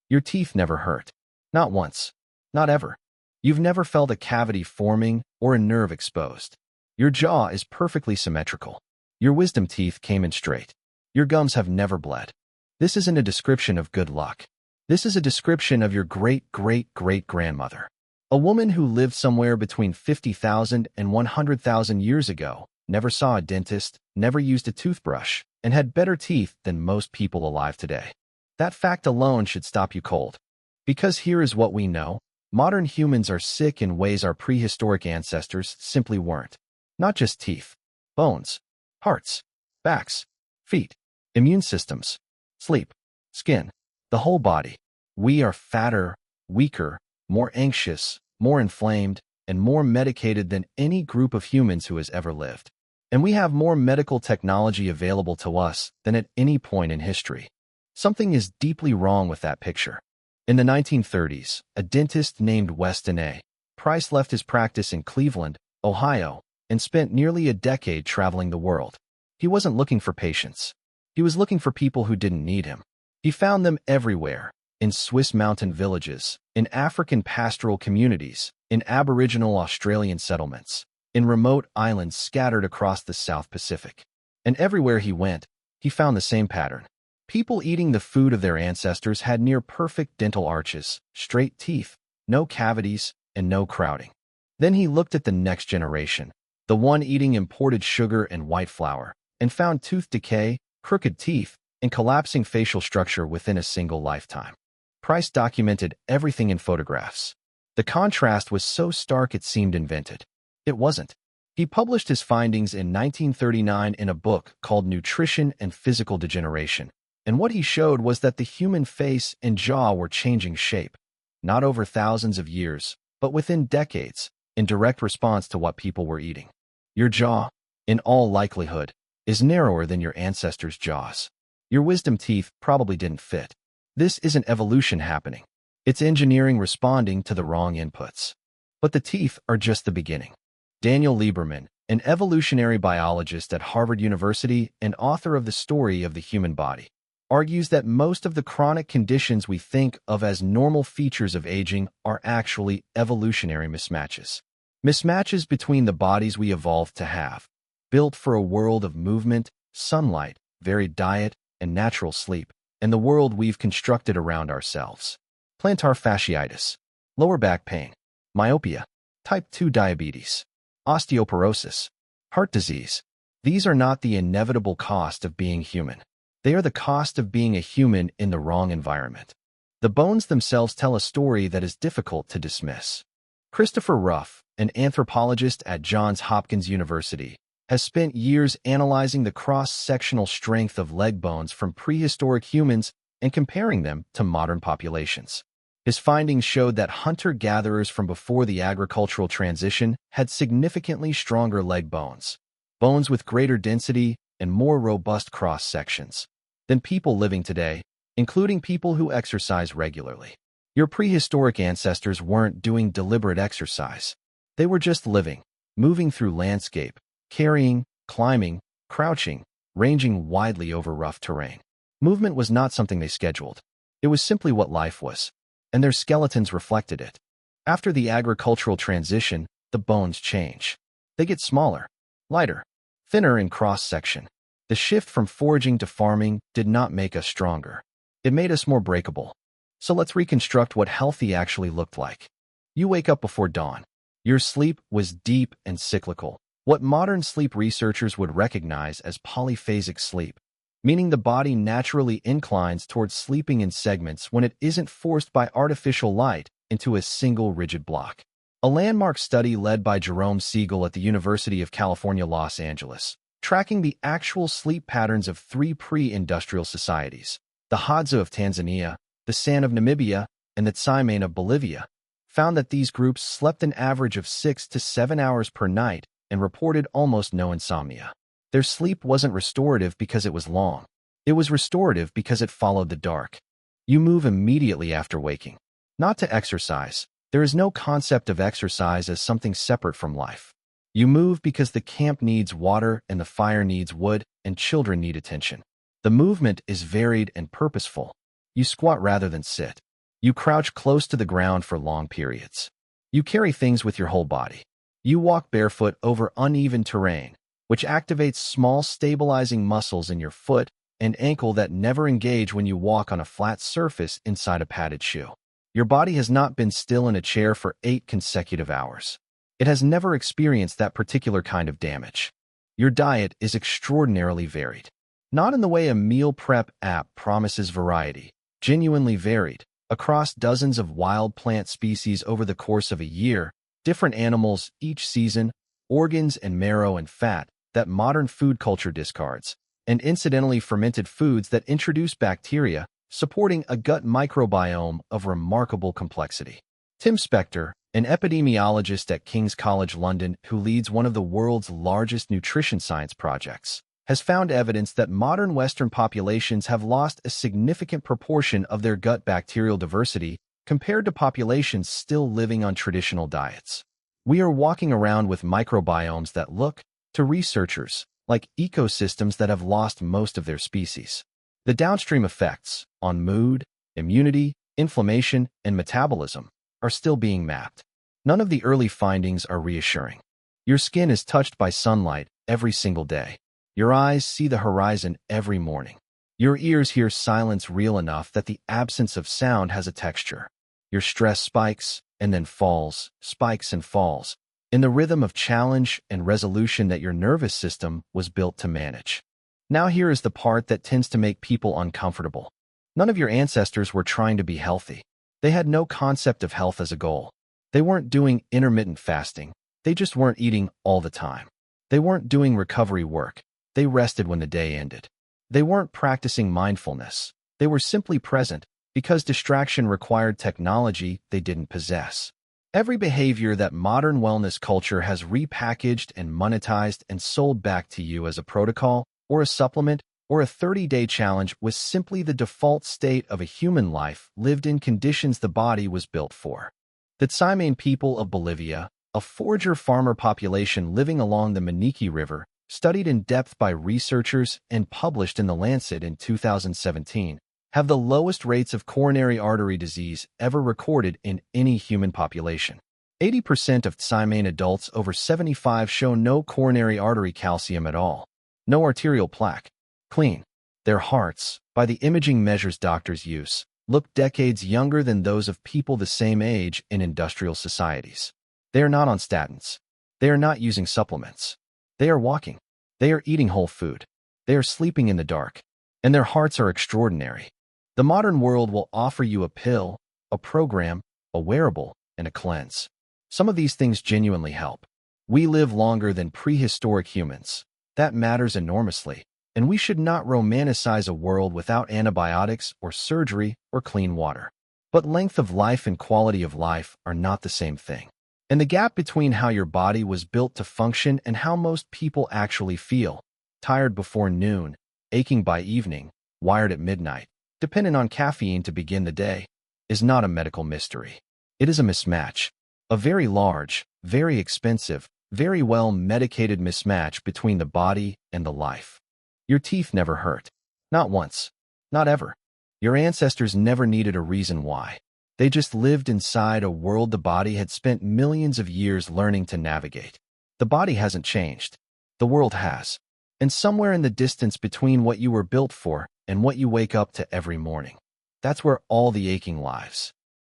Your teeth never hurt. Not once. Not ever. You've never felt a cavity forming or a nerve exposed. Your jaw is perfectly symmetrical. Your wisdom teeth came in straight. Your gums have never bled. This isn't a description of good luck. This is a description of your great-great-great-grandmother. A woman who lived somewhere between 50,000 and 100,000 years ago, never saw a dentist, never used a toothbrush, and had better teeth than most people alive today. That fact alone should stop you cold. Because here is what we know. Modern humans are sick in ways our prehistoric ancestors simply weren't. Not just teeth, bones, hearts, backs, feet, immune systems, sleep, skin, the whole body. We are fatter, weaker, more anxious, more inflamed, and more medicated than any group of humans who has ever lived. And we have more medical technology available to us than at any point in history. Something is deeply wrong with that picture. In the 1930s, a dentist named Weston A. Price left his practice in Cleveland, Ohio, and spent nearly a decade traveling the world. He wasn't looking for patients. He was looking for people who didn't need him. He found them everywhere, in Swiss mountain villages, in African pastoral communities, in Aboriginal Australian settlements, in remote islands scattered across the South Pacific. And everywhere he went, he found the same pattern. People eating the food of their ancestors had near-perfect dental arches, straight teeth, no cavities, and no crowding. Then he looked at the next generation, the one eating imported sugar and white flour, and found tooth decay, crooked teeth, and collapsing facial structure within a single lifetime. Price documented everything in photographs. The contrast was so stark it seemed invented. It wasn't. He published his findings in 1939 in a book called Nutrition and Physical Degeneration. And what he showed was that the human face and jaw were changing shape, not over thousands of years, but within decades, in direct response to what people were eating. Your jaw, in all likelihood, is narrower than your ancestors' jaws. Your wisdom teeth probably didn't fit. This isn't evolution happening. It's engineering responding to the wrong inputs. But the teeth are just the beginning. Daniel Lieberman, an evolutionary biologist at Harvard University and author of The Story of the Human Body, argues that most of the chronic conditions we think of as normal features of aging are actually evolutionary mismatches. Mismatches between the bodies we evolved to have, built for a world of movement, sunlight, varied diet, and natural sleep, and the world we've constructed around ourselves. Plantar fasciitis, lower back pain, myopia, type 2 diabetes, osteoporosis, heart disease. These are not the inevitable cost of being human. They are the cost of being a human in the wrong environment. The bones themselves tell a story that is difficult to dismiss. Christopher Ruff, an anthropologist at Johns Hopkins University, has spent years analyzing the cross-sectional strength of leg bones from prehistoric humans and comparing them to modern populations. His findings showed that hunter-gatherers from before the agricultural transition had significantly stronger leg bones, bones with greater density and more robust cross-sections, than people living today, including people who exercise regularly. Your prehistoric ancestors weren't doing deliberate exercise. They were just living, moving through landscape, carrying, climbing, crouching, ranging widely over rough terrain. Movement was not something they scheduled. It was simply what life was, and their skeletons reflected it. After the agricultural transition, the bones change. They get smaller, lighter, thinner in cross-section. The shift from foraging to farming did not make us stronger. It made us more breakable. So let's reconstruct what healthy actually looked like. You wake up before dawn. Your sleep was deep and cyclical, what modern sleep researchers would recognize as polyphasic sleep, meaning the body naturally inclines towards sleeping in segments when it isn't forced by artificial light into a single rigid block. A landmark study led by Jerome Siegel at the University of California, Los Angeles, tracking the actual sleep patterns of 3 pre-industrial societies, the Hadza of Tanzania, the San of Namibia, and the Tsimane of Bolivia, found that these groups slept an average of 6 to 7 hours per night and reported almost no insomnia. Their sleep wasn't restorative because it was long. It was restorative because it followed the dark. You move immediately after waking. Not to exercise. There is no concept of exercise as something separate from life. You move because the camp needs water and the fire needs wood and children need attention. The movement is varied and purposeful. You squat rather than sit. You crouch close to the ground for long periods. You carry things with your whole body. You walk barefoot over uneven terrain, which activates small stabilizing muscles in your foot and ankle that never engage when you walk on a flat surface inside a padded shoe. Your body has not been still in a chair for 8 consecutive hours. It has never experienced that particular kind of damage. Your diet is extraordinarily varied. Not in the way a meal prep app promises variety, genuinely varied, across dozens of wild plant species over the course of a year, different animals each season, organs and marrow and fat that modern food culture discards, and incidentally fermented foods that introduce bacteria, supporting a gut microbiome of remarkable complexity. Tim Spector, an epidemiologist at King's College London who leads one of the world's largest nutrition science projects, has found evidence that modern Western populations have lost a significant proportion of their gut bacterial diversity compared to populations still living on traditional diets. We are walking around with microbiomes that look, to researchers, like ecosystems that have lost most of their species. The downstream effects on mood, immunity, inflammation, and metabolism are still being mapped. None of the early findings are reassuring. Your skin is touched by sunlight every single day. Your eyes see the horizon every morning. Your ears hear silence real enough that the absence of sound has a texture. Your stress spikes and then falls, spikes and falls, in the rhythm of challenge and resolution that your nervous system was built to manage. Now here is the part that tends to make people uncomfortable. None of your ancestors were trying to be healthy. They had no concept of health as a goal. They weren't doing intermittent fasting. They just weren't eating all the time. They weren't doing recovery work. They rested when the day ended. They weren't practicing mindfulness. They were simply present because distraction required technology they didn't possess. Every behavior that modern wellness culture has repackaged and monetized and sold back to you as a protocol or a supplement or a 30-day challenge was simply the default state of a human life lived in conditions the body was built for. The Tsimane people of Bolivia, a forager-farmer population living along the Maniqui River, studied in depth by researchers and published in The Lancet in 2017, have the lowest rates of coronary artery disease ever recorded in any human population. 80% of Tsimane adults over 75 show no coronary artery calcium at all, no arterial plaque. Clean. Their hearts, by the imaging measures doctors use, look decades younger than those of people the same age in industrial societies. They are not on statins. They are not using supplements. They are walking. They are eating whole food. They are sleeping in the dark. And their hearts are extraordinary. The modern world will offer you a pill, a program, a wearable, and a cleanse. Some of these things genuinely help. We live longer than prehistoric humans. That matters enormously. And we should not romanticize a world without antibiotics or surgery or clean water. But length of life and quality of life are not the same thing. And the gap between how your body was built to function and how most people actually feel, tired before noon, aching by evening, wired at midnight, dependent on caffeine to begin the day, is not a medical mystery. It is a mismatch. A very large, very expensive, very well-medicated mismatch between the body and the life. Your teeth never hurt. Not once. Not ever. Your ancestors never needed a reason why. They just lived inside a world the body had spent millions of years learning to navigate. The body hasn't changed. The world has. And somewhere in the distance between what you were built for and what you wake up to every morning, that's where all the aching lies.